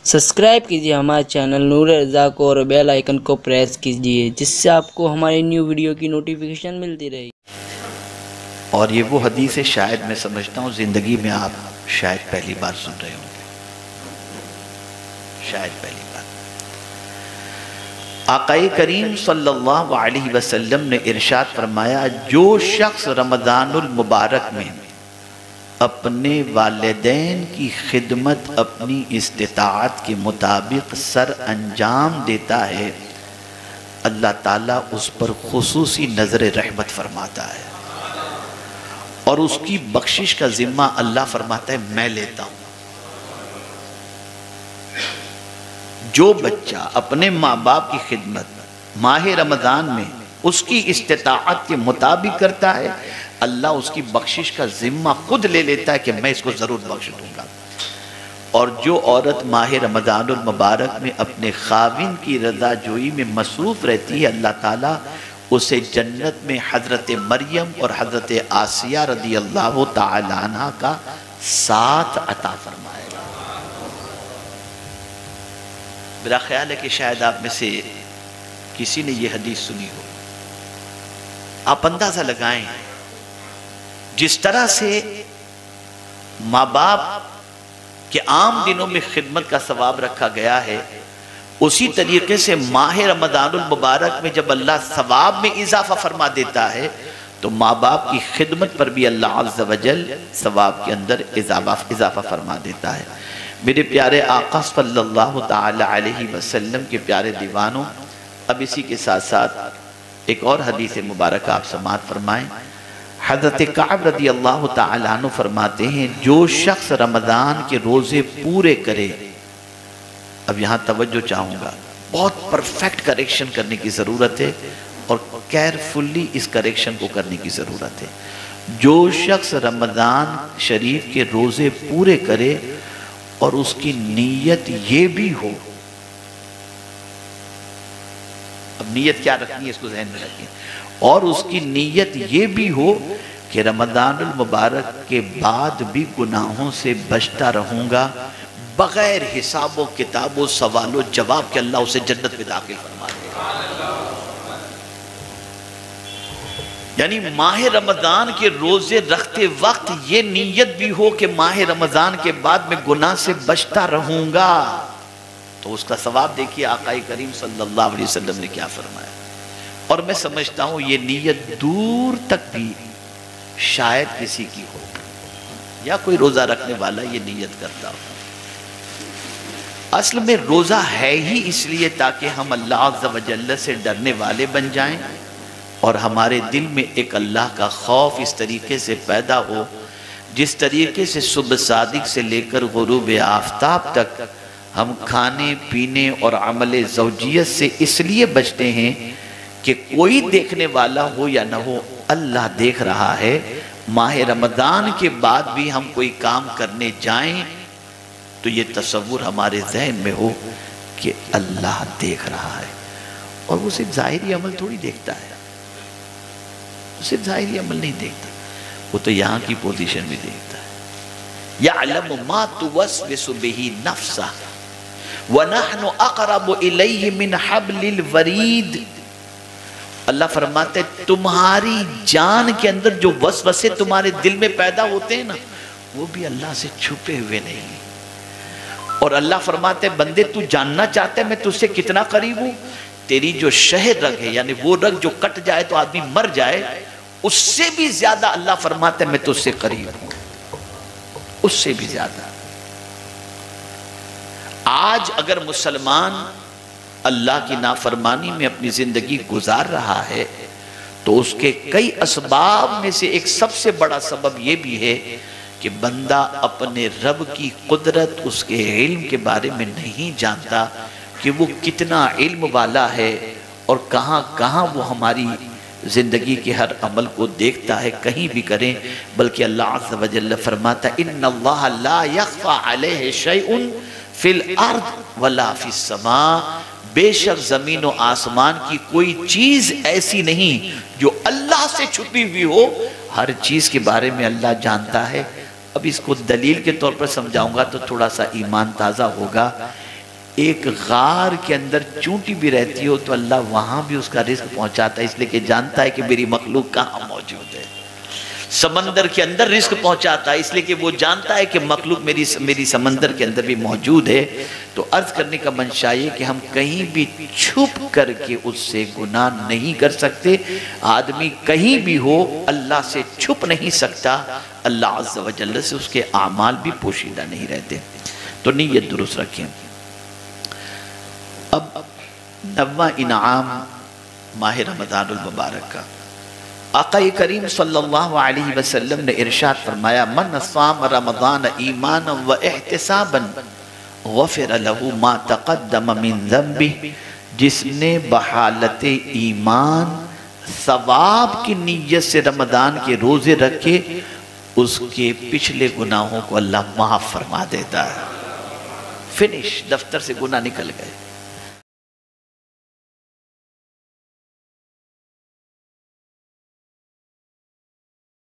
Subscribe کیجیے ہمارے channel نور رضا کو اور بیل آئیکن کو پریس کیجیے جس سے آپ کو ہماری نیو ویڈیو کی نوٹیفیکیشن ملتی رہے۔ اور یہ وہ حدیث ہے شاید میں سمجھتا ہوں زندگی میں آپ شاید پہلی بار سن رہے ہوں گے، شاید پہلی بار۔ آقا کریم صلی اللہ علیہ وسلم نے ارشاد فرمایا، جو شخص رمضان المبارک میں اپنے والدین کی خدمت اپنی استطاعت کے مطابق سر انجام دیتا ہے، اللہ تعالیٰ اس پر خصوصی نظر رحمت فرماتا ہے اور اس کی بخشش کا ذمہ اللہ فرماتا ہے میں لیتا ہوں۔ جو بچہ اپنے ماں باپ کی خدمت ماہ رمضان میں اس کی استطاعت کے مطابق کرتا ہے، اللہ اس کی بخشش کا ذمہ خود لے لیتا ہے کہ میں اس کو ضرور بخش دوں گا۔ اور جو عورت ماہ رمضان المبارک میں اپنے خاوند کی رضا جوئی میں مصروف رہتی ہے، اللہ تعالیٰ اسے جنت میں حضرت مریم اور حضرت آسیہ رضی اللہ تعالی عنہ کا ساتھ عطا فرمائے گا۔ میرا خیال ہے کہ شاید آپ میں سے کسی نے یہ حدیث سنی ہو۔ آپ اندازہ لگائیں جس طرح سے ماں باپ کے عام دنوں میں خدمت کا ثواب رکھا گیا ہے، اسی طریقے سے ماہ رمضان المبارک میں جب اللہ ثواب میں اضافہ فرما دیتا ہے تو ماں باپ کی خدمت پر بھی اللہ عز و جل ثواب کے اندر اضافہ فرما دیتا ہے۔ میرے پیارے آقا صلی اللہ تعالی علیہ وسلم کے پیارے دیوانوں، اب اسی کے ساتھ ساتھ ایک اور حدیث مبارکہ آپ سماعت فرمائیں۔ حضرت کعب رضی اللہ تعالی عنہ فرماتے ہیں، جو شخص رمضان کے روزے پورے کرے، اب یہاں توجہ چاہوں گا، بہت پرفیکٹ کریکشن کرنے کی ضرورت ہے اور کیئرفلی اس کریکشن کو کرنے کی ضرورت ہے۔ جو شخص رمضان شریف کے روزے پورے کرے اور اس کی نیت یہ بھی ہو، اب نیت کیا رکھنی ہے اس کو ذہن میں رکھیں، اور اس کی نیت یہ بھی ہو کہ رمضان المبارک کے بعد بھی گناہوں سے بچتا رہوں گا بغیر حساب و کتاب و سوال و جواب کے، اللہ اسے جنت میں داخل فرما دے گا۔ یعنی ماہ رمضان کے روزے رکھتے وقت یہ نیت بھی ہو کہ ماہ رمضان کے بعد میں گناہ سے بچتا رہوں گا، تو اس کا ثواب دیکھیے آقا کریم صلی اللہ علیہ وسلم نے کیا فرمایا۔ اور میں سمجھتا ہوں یہ نیت دور تک بھی شاید کسی کی ہو، یا کوئی روزہ رکھنے والا یہ نیت کرتا ہو۔ اصل میں روزہ ہے ہی اس لیے تاکہ ہم اللہ عز و جل سے ڈرنے والے بن جائیں اور ہمارے دل میں ایک اللہ کا خوف اس طریقے سے پیدا ہو، جس طریقے سے صبح صادق سے لے کر غروب آفتاب تک ہم کھانے پینے اور عمل زوجیت سے اس لیے بچتے ہیں کہ کوئی دیکھنے والا ہو یا نہ ہو، اللہ دیکھ رہا ہے۔ ماہ رمضان کے بعد بھی ہم کوئی کام کرنے جائیں تو یہ تصور ہمارے ذہن میں ہو کہ اللہ دیکھ رہا ہے، اور وہ صرف ظاہری عمل تھوڑی دیکھتا ہے، وہ صرف ظاہری عمل نہیں دیکھتا، وہ تو یہاں کی پوزیشن بھی دیکھتا ہے۔ یعلم ما توسوس به نفسہ وَنَحْنُ أَقْرَبُ إِلَيْهِ مِنْ حَبْلِ الْوَرِيدِ۔ اللہ فرماتے ہیں تمہاری جان کے اندر جو وسوسے تمہارے دل میں پیدا ہوتے ہیں نا، وہ بھی اللہ سے چھپے ہوئے نہیں۔ اور اللہ فرماتے ہیں بندے تو جاننا چاہتے ہیں میں تجھ سے کتنا قریب ہوں، تیری جو شہر رگ ہے، یعنی وہ رگ جو کٹ جائے تو آدمی مر جائے، اس سے بھی زیادہ اللہ فرماتے ہیں میں تجھ سے قریب ہوں، اس سے بھی زیادہ۔ آج اگر مسلمان اللہ کی نافرمانی میں اپنی زندگی گزار رہا ہے تو اس کے کئی اسباب میں سے ایک سب سے بڑا سبب یہ بھی ہے کہ بندہ اپنے رب کی قدرت، اس کے علم کے بارے میں نہیں جانتا کہ وہ کتنا علم والا ہے اور کہاں کہاں وہ ہماری زندگی کے ہر عمل کو دیکھتا ہے، کہیں بھی کریں۔ بلکہ اللہ عز و جل فرماتا ہے ان اللہ لا یخفی علیہ شیء فی الارض ولا فی السماء، بے شک زمین و آسمان کی کوئی چیز ایسی نہیں جو اللہ سے چھپی ہوئی ہو، ہر چیز کے بارے میں اللہ جانتا ہے۔ اب اس کو دلیل کے طور پر سمجھاؤں گا تو تھوڑا سا ایمان تازہ ہوگا۔ ایک غار کے اندر چونٹی بھی رہتی ہو تو اللہ وہاں بھی اس کا رزق پہنچاتا ہے، اس لیے کہ جانتا ہے کہ میری مخلوق کہاں موجود ہے۔ سمندر کے اندر رزق پہنچاتا ہے اس لیے کہ وہ جانتا ہے کہ مخلوق میری سمندر کے اندر بھی موجود ہے۔ تو عرض کرنے کا منشا یہ کہ ہم کہیں بھی چھپ کر کے اس سے گناہ نہیں کر سکتے۔ آدمی کہیں بھی ہو اللہ سے چھپ نہیں سکتا، اللہ عز و جل سے اس کے اعمال بھی پوشیدہ نہیں رہتے۔ تو نیت درست رکھیں۔ اب 9واں انعام ماہ رمضان المبارک کا، آقا کریم صلی اللہ علیہ وسلم نے ارشاد فرمایا من صام رمضان ایمانا و احتسابا غفر له ما تقدم من ذنبه، جس نے بحالت ایمان ثواب کی نیت سے رمضان کے روزے رکھے اس کے پچھلے گناہوں کو اللہ معاف فرما دیتا ہے۔ فنش، دفتر سے گناہ نکل گئے۔